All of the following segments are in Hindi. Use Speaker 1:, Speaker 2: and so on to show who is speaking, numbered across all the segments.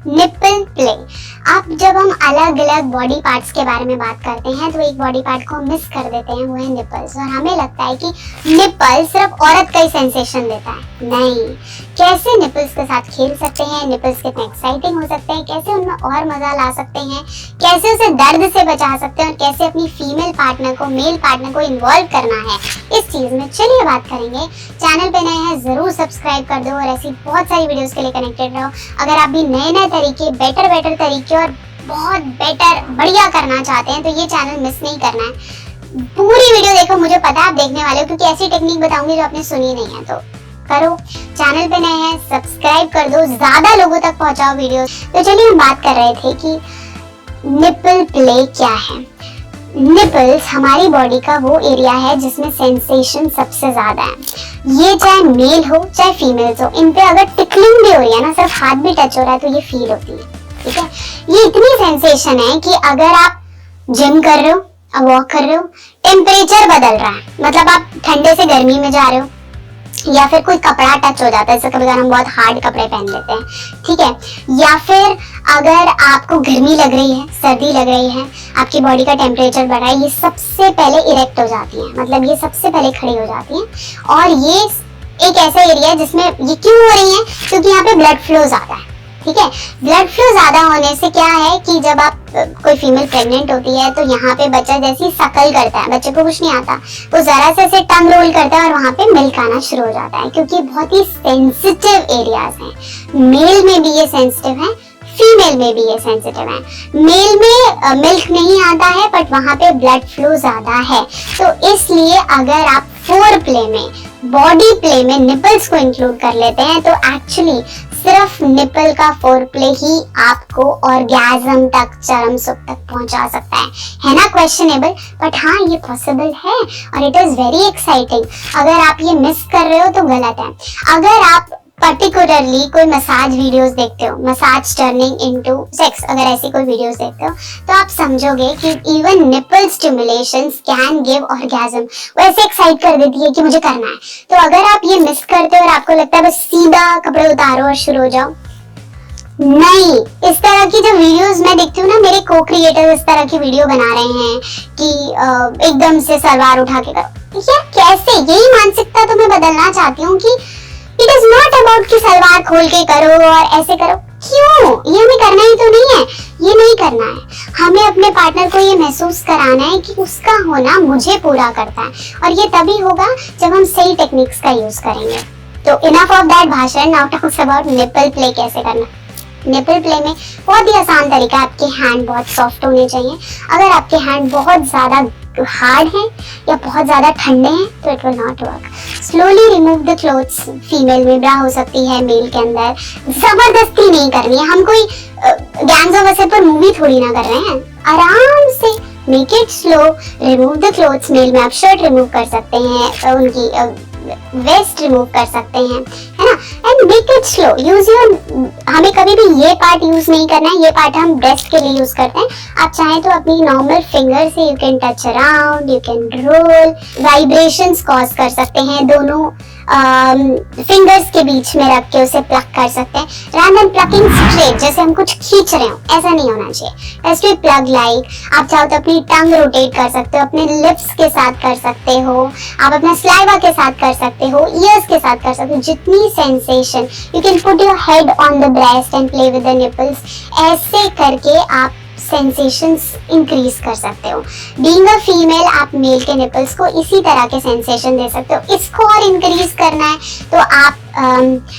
Speaker 1: Nipple play. अब जब हम अलग अलग बॉडी पार्ट्स के बारे में बात करते हैं तो एक बॉडी पार्ट को हम मिस कर देते हैं, वो है निप्पल्स। और हमें लगता है कि निप्पल सिर्फ औरत का ही सेंसेशन देता है। नहीं, कैसे निप्पल्स के साथ खेल सकते हैं, निप्पल्स कितने एक्साइटिंग हो सकते हैं, कैसे उनमें और मजा ला सकते हैं, कैसे उसे दर्द से बचा सकते हैं और कैसे अपनी फीमेल पार्टनर को मेल पार्टनर को इन्वॉल्व करना है इस चीज में, चलिए बात करेंगे। चैनल पे नए हैं जरूर सब्सक्राइब कर दो और ऐसी बहुत सारी वीडियोस के लिए कनेक्टेड रहो। अगर आप भी नए नए तरीके, बेटर तरीके और बहुत बेटर बढ़िया करना चाहते हैं तो ये चैनल मिस नहीं करना है। पूरी वीडियो देखो, मुझे पता है आप देखने वाले हो क्योंकि ऐसी टेक्निक बताऊंगी जो आपने सुनी नहीं है। तो करो, चैनल पे नए हैं सब्सक्राइब कर दो, ज्यादा लोगों तक पहुंचाओ वीडियो। तो चलिए हम बात कर रहे थे कि निप्पल प्ले क्या है। निपल्स हमारी बॉडी का वो एरिया है जिसमें सेंसेशन सबसे ज्यादा है। ये चाहे मेल हो चाहे फीमेल हो, इन पे अगर टिकलिंग भी हो रही है ना, सिर्फ हाथ भी टच हो रहा है तो ये फील होती है। ठीक है, ये इतनी सेंसेशन है कि अगर आप जिम कर रहे हो, वॉक कर रहे हो, टेम्परेचर बदल रहा है, मतलब आप ठंडे से गर्मी में जा रहे हो या फिर कोई कपड़ा टच हो जाता है, जैसे कभी हम बहुत हार्ड कपड़े पहन लेते हैं, ठीक है, या फिर अगर आपको गर्मी लग रही है, सर्दी लग रही है, आपकी बॉडी का टेम्परेचर बढ़ रहा है, ये सबसे पहले इरेक्ट हो जाती है, मतलब ये सबसे पहले खड़ी हो जाती है। और ये एक ऐसा एरिया है जिसमें ये क्यों हो रही है, क्योंकि यहाँ पे ब्लड फ्लो ज्यादा है। ठीक है, ब्लड फ्लो ज्यादा होने से क्या है कि जब आप कोई फीमेल प्रेग्नेंट होती है तो यहाँ पे बच्चा जैसी सकल करता है, बच्चे को कुछ नहीं आता, वो जरा से ऐसे टंग रोल करता है और वहाँ पे मिल्क आना शुरू हो जाता है, क्योंकि बहुत ही सेंसिटिव एरियाज हैं। मेल में भी ये सेंसिटिव है, फीमेल में भी ये सेंसिटिव है। मेल में मिल्क नहीं आता है बट वहाँ पे ब्लड फ्लो ज्यादा है। तो इसलिए अगर आप फोर प्ले में, बॉडी प्ले में निपल्स को इंक्लूड कर लेते हैं तो एक्चुअली सिर्फ निपल का फोर प्ले ही आपको ऑर्गेज्म तक, चरम सुख तक पहुंचा सकता है ना, क्वेश्चनेबल, बट हाँ ये पॉसिबल है और इट इज वेरी एक्साइटिंग। अगर आप ये मिस कर रहे हो तो गलत है। अगर आप पर्टिकुलरली कोई मसाज वीडियोस देखते हो, मसाज टर्निंग इनटू सेक्स, अगर ऐसी कोई वीडियोस देखते हो तो आप समझोगे कि even nipple stimulations can give orgasm. वो ऐसे एक्साइट कर देती है कि मुझे करना है। तो अगर आप ये मिस करते हो और आपको लगता है बस सीधा कपड़े उतारो और शुरू हो जाओ, नहीं, इस तरह की जो वीडियोस मैं देखती हूँ ना, मेरे को क्रिएटर्स इस तरह की वीडियो बना रहे हैं कि एकदम से सलवार उठा के करो, यार कैसे, यही मानसिकता तो मैं बदलना चाहती हूँ कि इट इज नॉट अबाउट कि सलवार खोल के करो और ऐसे करो। क्यों, ये हमें करना ही तो नहीं है, ये नहीं करना है। हमें अपने पार्टनर को ये महसूस कराना है कि उसका होना मुझे पूरा करता है, और ये तभी होगा जब हम सही टेक्निक्स का यूज करेंगे। तो इनफ ऑफ दैट भाषण, now talks about nipple play कैसे करना। निपल प्ले में बहुत ही आसान तरीका, आपके हैंड बहुत सॉफ्ट होने चाहिए। अगर आपके हैंड बहुत ज्यादा हार्ड है या बहुत ज्यादा ठंडे हैं तो it will not work. Slowly remove the clothes. Female में ब्रा हो सकती है, मेल के अंदर जबरदस्ती नहीं करनी है। हम कोई गैंग्स ऑफ वासेपुर मूवी थोड़ी ना कर रहे हैं, आराम से make it slow, remove the clothes. Male में आप शर्ट रिमूव कर सकते हैं, उनकी वेस्ट रिमूव कर सकते हैं, है ना, and make it slow. Use your, हमें कभी भी ये पार्ट यूज नहीं करना है, ये पार्ट हम ब्रेस्ट के लिए यूज करते हैं। आप चाहें तो अपनी नॉर्मल फिंगर से you can touch around, you can roll, vibrations cause कर सकते हैं, दोनों फिंगर्स के बीच में रख के उसे प्लग कर सकते हैं। रैंडम प्लकिंग स्ट्रेट, जैसे हम कुछ खींच रहे हो, ऐसा नहीं होना चाहिए। ऐसे प्लग लाइक, आप चाहो तो अपनी टंग रोटेट कर सकते हो, अपने लिप्स के साथ कर सकते हो, आप अपना स्लाइवा के साथ कर सकते हो, ईयर्स के साथ कर सकते हो। जितनी sensation, you can put your head on the breast and play with the nipples. ऐसे करके आप सेंसेशंस इंक्रीज कर सकते हो। बीइंग अ फीमेल, आप मेल के निपल्स को इसी तरह के सेंसेशन दे सकते हो। इसको और इंक्रीज करना है तो आप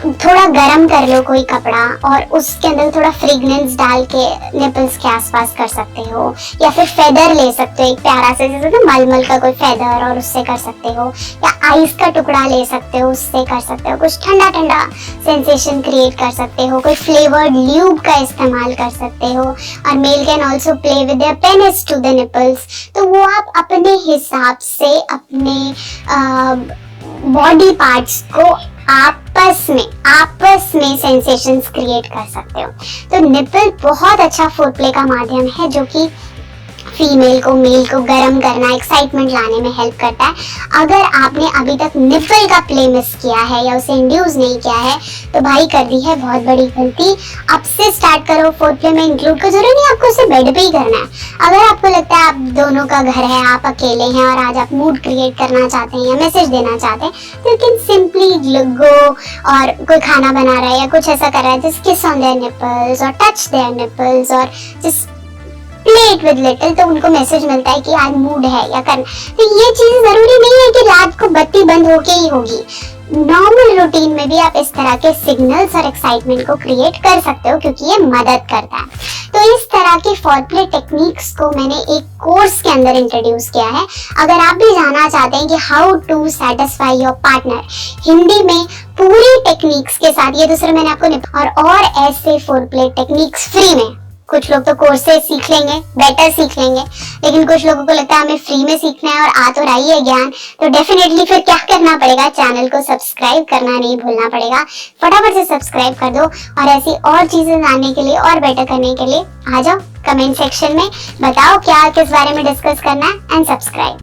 Speaker 1: थोड़ा गरम कर लो कोई कपड़ा और उसके अंदर थोड़ा फ्रेग्रेंस डाल के निपल्स के आसपास कर सकते हो, या फिर फेदर ले सकते हो, एक प्यारा से, जैसे ना मलमल का कोई फेदर, और उससे कर सकते हो, या आइस का टुकड़ा ले सकते हो, उससे कर सकते हो। कुछ ठंडा ठंडा सेंसेशन क्रिएट कर सकते हो, कोई फ्लेवर्ड ल्यूब का इस्तेमाल कर सकते हो। और male can also play with their penis to the nipples. तो वो आप अपने हिसाब से अपने बॉडी पार्ट्स को आपस में सेंसेशंस क्रिएट कर सकते हो। तो निपल बहुत अच्छा फोर प्ले का माध्यम है जो कि फीमेल को मेल को गर्म करना, एक्साइटमेंट लाने में हेल्प करता है। अगर आपने अभी तक निप्पल का प्ले मिस किया है या उसे इंड्यूस नहीं किया है तो भाई कर दी है बहुत बड़ी गलती। अब से स्टार्ट करो, फोर्थ प्ले में इंक्लूड करो। जरूरी नहीं आपको उसे बेड पे ही करना है। अगर आपको लगता है आप दोनों का घर है, आप अकेले हैं और आज आप मूड क्रिएट करना चाहते हैं या मैसेज देना चाहते हैं तो यू कैन सिंपली गो और कोई खाना बना रहा है या कुछ ऐसा कर रहा है, जस्ट किस ऑन देयर निप्पल्स और टच देयर निप्पल्स और just play it with little, तो उनको मैसेज मिलता है कि आज मूड है या करना। तो ये चीज जरूरी नहीं है कि रात को बत्ती बंद होके ही होगी। नॉर्मल रूटीन में भी आप इस तरह के सिग्नल्स और एक्साइटमेंट को क्रिएट कर सकते हो क्योंकि ये मदद करता है। तो इस तरह की फोरप्ले टेक्निक्स को मैंने एक कोर्स के अंदर इंट्रोड्यूस किया है। अगर आप भी जानना चाहते हैं कि how to satisfy your partner Hindi में पूरी टेक्निक्स के साथ, ये दूसरे मैंने आपको और ऐसे फोरप्ले टेक्निक्स फ्री में, कुछ लोग तो कोर्स से सीख लेंगे, बेटर सीख लेंगे, लेकिन कुछ लोगों को लगता है हमें फ्री में सीखना है और आ तो रही है ज्ञान, तो डेफिनेटली फिर क्या करना पड़ेगा, चैनल को सब्सक्राइब करना नहीं भूलना पड़ेगा। फटाफट से सब्सक्राइब कर दो और ऐसी और चीजें जानने के लिए और बेटर करने के लिए आ जाओ कमेंट सेक्शन में, बताओ क्या किस बारे में डिस्कस करना है एंड सब्सक्राइब।